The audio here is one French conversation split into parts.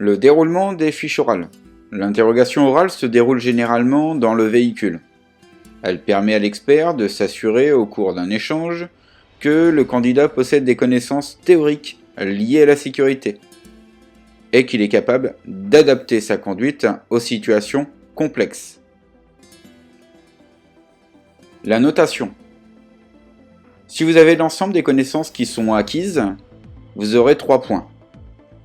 Le déroulement des fiches orales. L'interrogation orale se déroule généralement dans le véhicule. Elle permet à l'expert de s'assurer au cours d'un échange que le candidat possède des connaissances théoriques liées à la sécurité et qu'il est capable d'adapter sa conduite aux situations complexes. La notation. Si vous avez l'ensemble des connaissances qui sont acquises, vous aurez 3 points.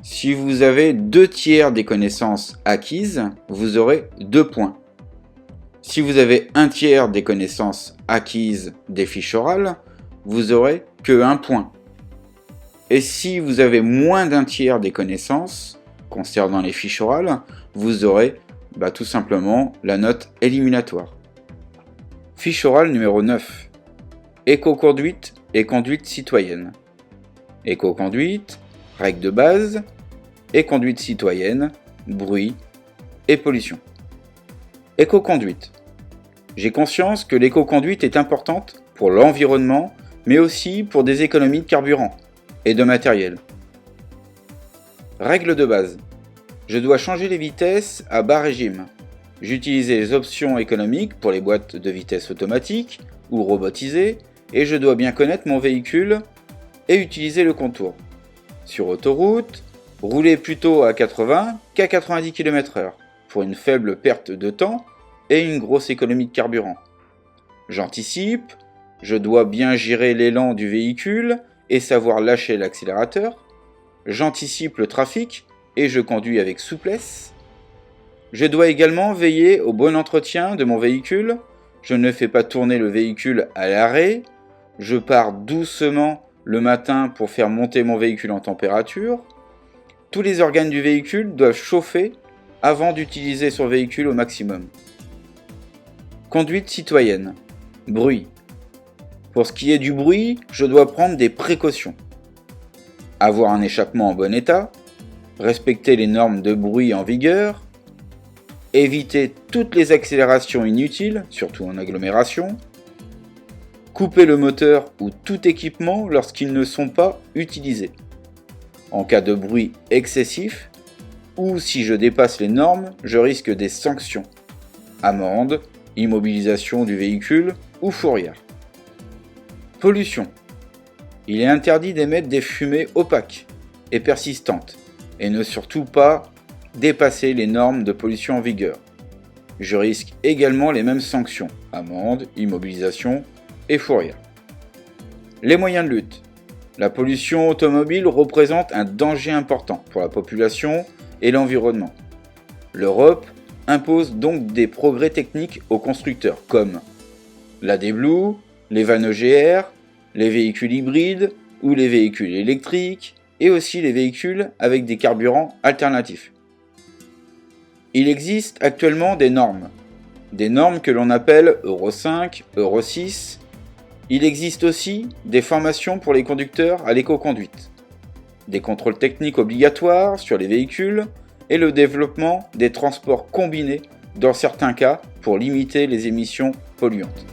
Si vous avez 2/3 des connaissances acquises, vous aurez 2 points. Si vous avez 1/3 des connaissances acquises des fiches orales, vous aurez que 1 point. Et si vous avez moins d'1/3 des connaissances concernant les fiches orales, vous aurez tout simplement la note éliminatoire. Fiche orale numéro 9. Éco-conduite et conduite citoyenne. Éco-conduite, règles de base, et conduite citoyenne, bruit et pollution. Éco-conduite. J'ai conscience que l'éco-conduite est importante pour l'environnement, mais aussi pour des économies de carburant et de matériel. Règle de base. Je dois changer les vitesses à bas régime. J'utilise les options économiques pour les boîtes de vitesse automatiques ou robotisées, et je dois bien connaître mon véhicule et utiliser le contour. Sur autoroute, rouler plutôt à 80 qu'à 90 km/h pour une faible perte de temps et une grosse économie de carburant. J'anticipe, je dois bien gérer l'élan du véhicule et savoir lâcher l'accélérateur. J'anticipe le trafic et je conduis avec souplesse. Je dois également veiller au bon entretien de mon véhicule. Je ne fais pas tourner le véhicule à l'arrêt. Je pars doucement le matin pour faire monter mon véhicule en température. Tous les organes du véhicule doivent chauffer avant d'utiliser son véhicule au maximum. Conduite citoyenne. Bruit. Pour ce qui est du bruit, je dois prendre des précautions. Avoir un échappement en bon état, respecter les normes de bruit en vigueur, éviter toutes les accélérations inutiles, surtout en agglomération, couper le moteur ou tout équipement lorsqu'ils ne sont pas utilisés. En cas de bruit excessif, ou si je dépasse les normes, je risque des sanctions. Amende, immobilisation du véhicule ou fourrière. Pollution. Il est interdit d'émettre des fumées opaques et persistantes, et ne surtout pas dépasser les normes de pollution en vigueur. Je risque également les mêmes sanctions, amende, immobilisation et fourrière. Les moyens de lutte. La pollution automobile représente un danger important pour la population et l'environnement. L'Europe impose donc des progrès techniques aux constructeurs comme l'AdBlue, les vannes EGR, les véhicules hybrides ou les véhicules électriques et aussi les véhicules avec des carburants alternatifs. Il existe actuellement des normes que l'on appelle Euro 5, Euro 6. Il existe aussi des formations pour les conducteurs à l'éco-conduite, des contrôles techniques obligatoires sur les véhicules et le développement des transports combinés dans certains cas pour limiter les émissions polluantes.